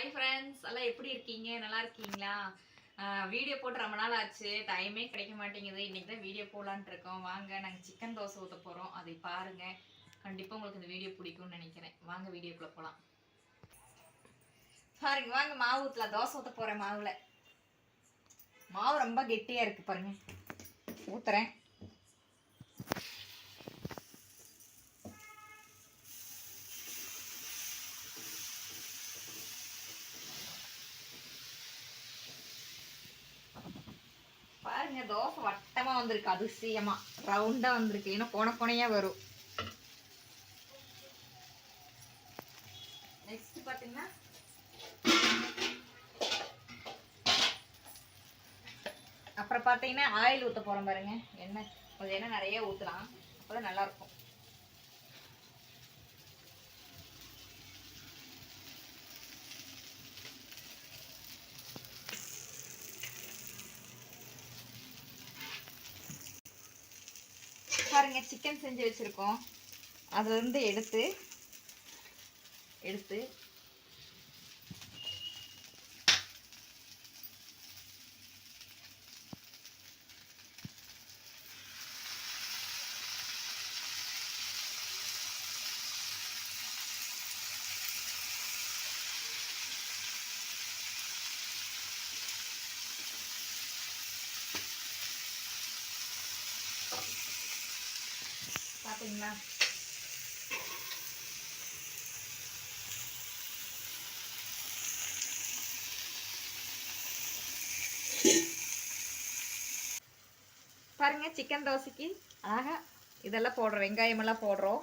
Hi friends, எல்லாம் எப்படி இருக்கீங்க? நல்லா இருக்கீங்களா? வீடியோ போட்டு ரொம்ப நாள் ஆச்சு, டைமே கிடைக்க மாட்டேங்குது. இன்னைக்கு தான் வீடியோ போடலான்ட்டு இருக்கோம். வாங்க, நாங்கள் சிக்கன் தோசை ஊற்ற போகிறோம். அதை பாருங்க. கண்டிப்பாக உங்களுக்கு இந்த வீடியோ பிடிக்கும்னு நினைக்கிறேன். வாங்க வீடியோக்குள்ளே போகலாம். பாருங்க, வாங்க மாவு ஊற்றலாம். தோசை ஊற்ற போகிறேன். மாவு ரொம்ப கெட்டியாக இருக்குது பாருங்க. ஊற்றுறேன். பாருங்க, தோசை வட்டமா வந்திருக்கு. அதிசயமா ரவுண்டா வந்திருக்கு. இன்னும் கோணையா வரும். நெக்ஸ்ட் பாத்தீங்கன்னா அப்புறம் பாத்தீங்கன்னா ஆயில் ஊத்த போறோம் பாருங்க. எண்ணெய் கொஞ்சம் எண்ணெய் நிறைய ஊத்தலாம், அப்பதான் நல்லா இருக்கும். பாருங்க, சிக்கன் செஞ்சு வச்சிருக்கோம். அதுல இருந்து எடுத்து பாத்தீங்களா, பாருங்க சிக்கன் தோசைக்கு அழகா இதெல்லாம் போடுறோம். வெங்காயம் எல்லாம் போடுறோம்.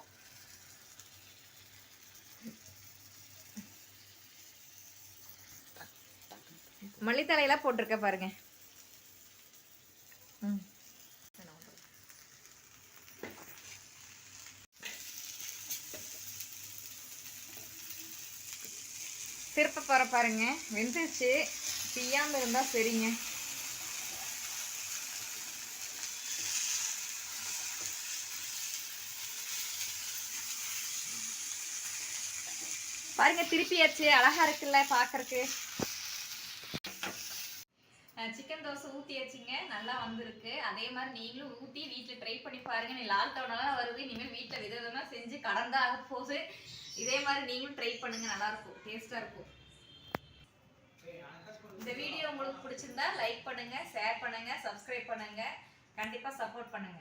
மல்லித்தலையெல்லாம் போட்டிருக்க பாருங்க. திருப்ப போற பாருங்க. வெந்துச்சு. தீயாம இருந்தா சரிங்க. பாருங்க, திருப்பியாச்சு. அழகா இருக்குல்ல பாக்குறதுக்கு. சிக்கன் தோசை ஊற்றியாச்சுங்க. நல்லா வந்திருக்கு. அதே மாதிரி நீங்களும் ஊற்றி வீட்டில் ட்ரை பண்ணி பாருங்க. நீ லாக்டவுனால வருது, இனிமேல் வீட்டில் விதவிதமாக செஞ்சு கடந்தா ஆக போகுது. இதே மாதிரி நீங்களும் ட்ரை பண்ணுங்க. நல்லா இருக்கும், டேஸ்டா இருக்கும். இந்த வீடியோ உங்களுக்கு பிடிச்சிருந்தா லைக் பண்ணுங்க, ஷேர் பண்ணுங்க, சப்ஸ்கிரைப் பண்ணுங்க. கண்டிப்பா சப்போர்ட் பண்ணுங்க.